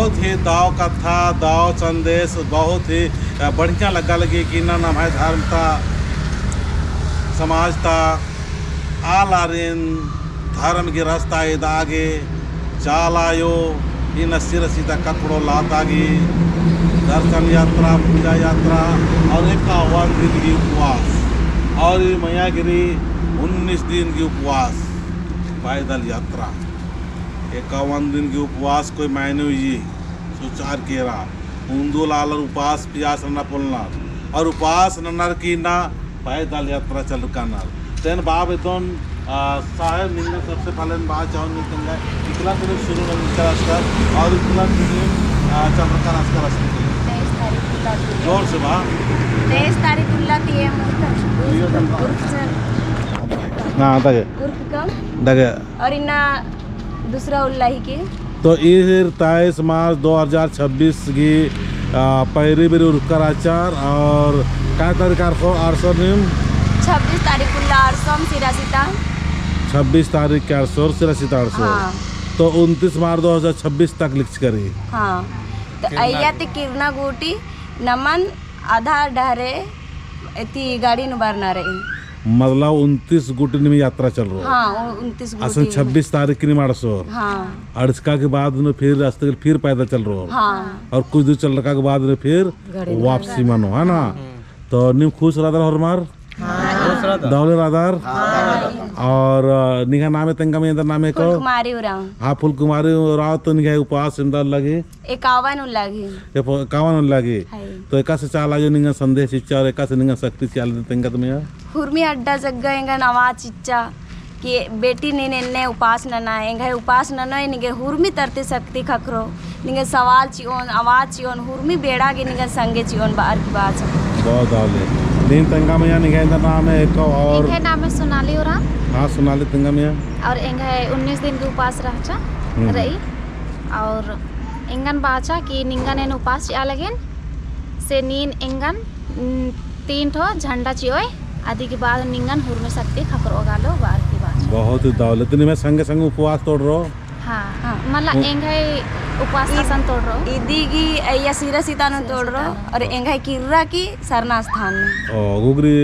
बहुत ही दाव कथा दाव संदेश बहुत ही बढ़िया लगा लगी कि ना नाम है धर्मता समाजता आलारिन धर्म की रास्ता इदागे चालायो इन सिरसीता ककड़ो लातागी दर्शन यात्रा पूजा यात्रा और 51 दिन की उपवास और मैयागिरी 19 दिन की उपवास पैदल यात्रा 51 दिन की उपवास कोई मायने ये सुचार केरा उन्दू लालर उपवास पियास न पुलना और उपवास नर की ना पैदल यात्रा चल करना तेन बाब इतोन साहेब निंगे सबसे पहले बात चाहूँ निकल इकला फिर शुरू रास्ता और इकला चंद्रका रास्ता जोर से बा 23 तारीख हाँ दगे और इन्ना दूसरा उल्लाही के तो ये 23 मार्च 2026 की पहली बेरी उर्कराचार और क्या तारीख आरसो निम 26 तारीख आरसोम सिरासिता 26 तारीख के आरसो सिरासिता आरसो तो 29 मार्च 2026 तक लिख करी हाँ तो अय्या ते किरना गोटी नमन आधार डहरे इतनी गाड़ी नुबारना रही मतलब 29 गुटी में यात्रा चल रहा हाँ 29 असल 26 तारीख की मार्च हाँ अड़सका के बाद में फिर रास्ते फिर पैदल चल रहा हाँ और कुछ दूर चल रखा के बाद में फिर वापसी मानो है ना तो निम खुश राधार और मार दौले राधार और निघा नाम है तंगा में अंदर नाम है को कुमारी उराव हाँ फुल कुमारी राव तो निघा उपवास इंदर लगे 51 लगी 51 लगे तो एका से चाला जो निघा संदेश इच्छा और एका से निघा शक्ति चाल तंगा तुम्हें हुर्मी अड्डा जग्गा एंगा नवाज इच्छा कि बेटी ने उपास नना एंगा उपास नना निगे हुर्मी तरते शक्ति खकरो निगे सवाल चियोन आवाज चियोन हुर्मी बेड़ा के निगे संगे चियोन बार की बात बहुत दाले दिन तंगा में निगे इंदर नाम है एक और इनका नाम है सोनाली उरा हाँ सोनाली तंगा में और एंगा 19 दिन के उपास रहचा रही और इंगन बाचा कि निंगन एन उपास चिया लगेन से नीन इंगन 3 ठो झंडा चियोय आदि के बाद निंगन हुर्मी शक्ति खकरो गालो बार की बात बहुत ही दौलत में संगे संगे उपवास तोड़ रहो हाँ मतलब एंगा उपवास आसन तोड़ रहो इदी की अय्या सिरा सीता न तोड़ रहो और एंगा किर्रा की सरना स्थान में ओ गुगरी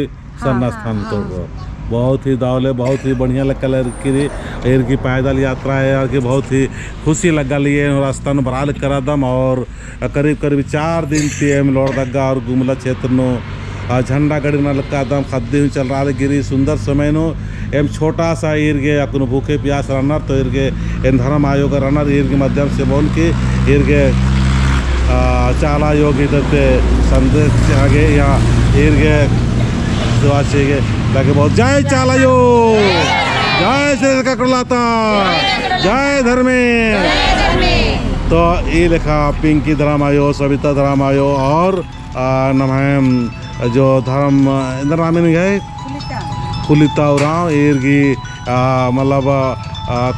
सरना स्थान तोड़ रहो बहुत ही दौले बहुत ही बढ़िया कलर की पैदल यात्रा है और कि बहुत ही खुशी लगा लिए रास्ता में बराल करा दम और करीब करीब 4 दिन तीन लौड़ दग्गा और गुमला क्षेत्र नो झंडा गड़ी न लगा दम खद्दी चल रहा गिरी सुंदर समय नो एम छोटा सा इर्गे अपन भूखे प्यास रनर तो इर्गे इन धर्म आयोग रनर इर्गे माध्यम से बोल के इर्गे चाला योग इधर संदेश आगे यहाँ इर्गे लगे बहुत जय चाला योग जय श्री ककड़लाता जय धर्मे तो ये लिखा पिंकी धर्म आयो सविता धर्म आयो और नम जो धर्म इंद्र नाम नहीं है खुलिता उराव इर्गी मतलब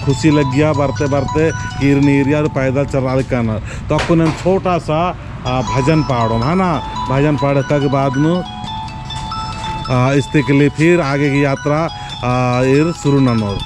खुशी लग गया बढ़ते बढ़ते गिरनी एरिया पैदल चल रहा करना तो अपन छोटा सा भजन पाड़ो है ना भजन पाड़ के बाद में इसके लिए फिर आगे की यात्रा शुरू ननोर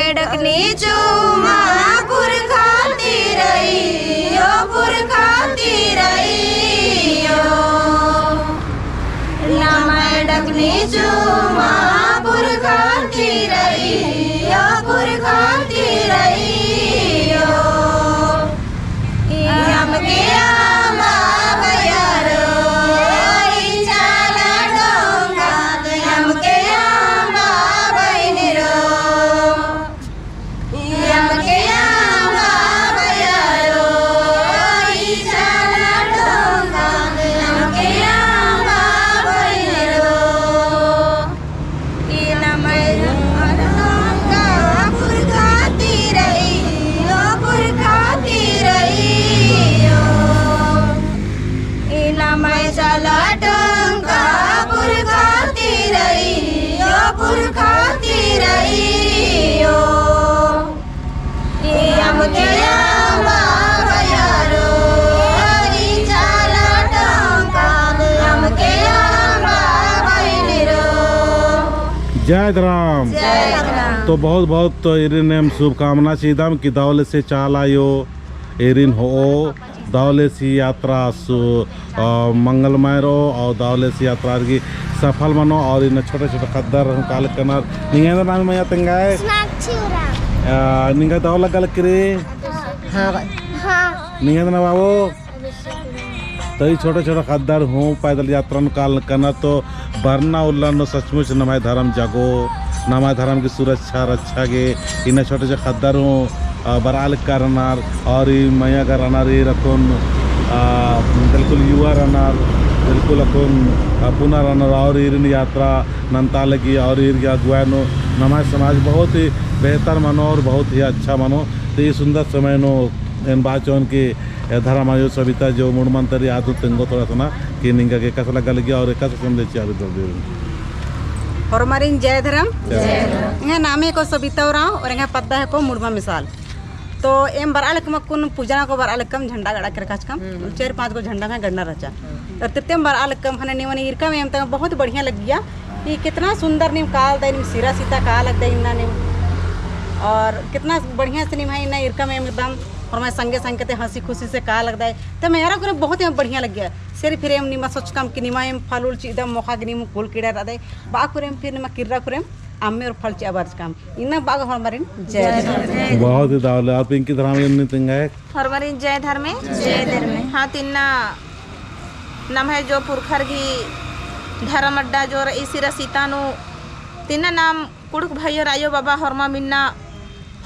मैडकनी चूमा पुरखाती रही ओ पुरखाती रही ओ ना मैडकनी चूमा पुरखाती रही ओ पुरखाती रही ओ हमके आमा बयारो ई चाला डोंगा हमके आमा बहिनरो हमके आमा बयारो ई चाला डोंगा हमके आमा बहिनरो ई ना डोंगा पुरखाती रही ओ पुरखाती रही मैं चला डोंगा पुरखाती रही ओ पुरखाती रही ओ हमके आमा बयारो ई चला डोंगा हमके आमा बहिनरो। जय राम। तो बहुत बहुत इरिन एम शुभकामना सीधम कि दौले से चालायो इरिन हो दौले सी यात्रा मंगलमय रो और दौले सी यात्रा की सफल मनो और इन छोटे छोटे खद्दर काल कनर निंगे नाम में तंगाए निंगे दौला गल करे निंगे ना बाबू तो ये छोटे छोटे खद्दर हूँ पैदल यात्रा काल कनर तो बरना उल्लन सचमुच नमाय धर्म जागो नमाय धर्म की सुरक्षा रक्षा के इन छोटे छोटे खद्दर हूँ बराल करनार और मया का रनार ये रखून बिल्कुल युवा रनार बिल्कुल अकुन पुनः रनार और इन यात्रा नंताल की और इन अगुवानो नमाज समाज बहुत ही बेहतर मानो और बहुत ही अच्छा मानो। तो ये सुंदर समय नो इन बाचों की धर्म आयो सविता जो मुड़मंतरी आदू तेंगो थोड़ा सा ना कि निंगा के कैसा लगा लगी और कैसा समझे चालू कर दे और हमारे जय धर्म यहाँ नामे को सबिता और यहाँ पद्दा है को मुड़मा मिसाल तो एम बरालकम कुन पूजना को बरालकम झंडा गड़ा कर कम 4-5 को झंडा में गड़ना रचा और तृतीयम बरालकम हने निवनी इरका में तक बहुत बढ़िया लग गया ये कितना सुंदर निम काल दे निम सिरा सीता काल लग दे इन्ना निम और कितना बढ़िया से निम है इन्ना इरका में एकदम और मैं संगे संग के हंसी खुशी से का लग है तो मेरा को बहुत बढ़िया लग गया सिर फिर एम निमा सोच कम कि निमा एम फल उल चीज मोखा की निम फूल कीड़ा रहा बा कुरेम फिर निमा किर्रा कुरेम आमे और फल चाबार काम इन्ना बाग हमारे जय बहुत ही दावले आप इनकी तरह में नहीं तिंगा है हमारे जय धर्म हाँ तिन्ना नम है जो पुरखर की धर्म अड्डा जो इसी रसीता नु तिन्ना नाम कुड़क भाइयों रायो बाबा हरमा मिन्ना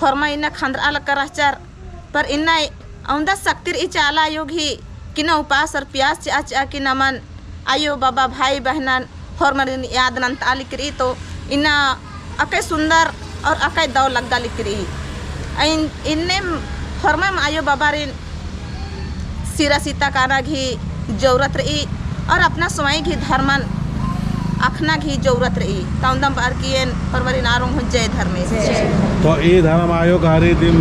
हरमा इन्ना खंदरा लग कर आचार पर इन्ना औंदा शक्तिर इच आला योग ही कि न उपास और प्यास चा चा कि नमन आयो बाबा भाई बहनन हरमर याद नंता लिकरी तो इन्ना अके सुंदर और अके दौ लग्गा लिकरी इन्ने हरमा में आयो बाबा रिन सिरा सीता काना घी जरूरत रही और अपना स्वयं घी धर्मन अखना घी जरूरत रही तौंदम बार की फरवरी नारों जय धर्म तो ये धर्म आयोग हरी दिन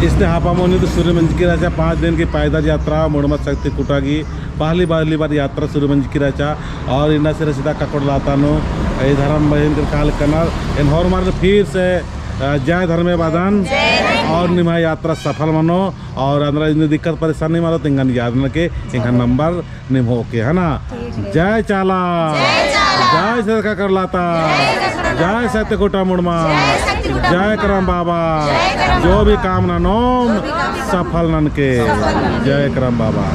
इसने हापामोनी तो सूर्यमंच की राजा 5 दिन की पैदल यात्रा मुड़मत शक्ति कुटा की पहली बार यात्रा सूर्यमंच की राजा और इन्ना से रसीदा ककड़ लाता नो ये धर्म बहन काल कनर इन हर मार फिर से जय धर्म बादान और निमा यात्रा सफल मनो और अंदर इतनी दिक्कत परेशानी मारो तिंगन याद न के इनका नंबर निम हो के है ना जय चाला जय से ककड़ लाता जय सत्य कोटा मुड़मा जय करम बाबा जो भी कामना नोम सफल नन के जय करम बाबा।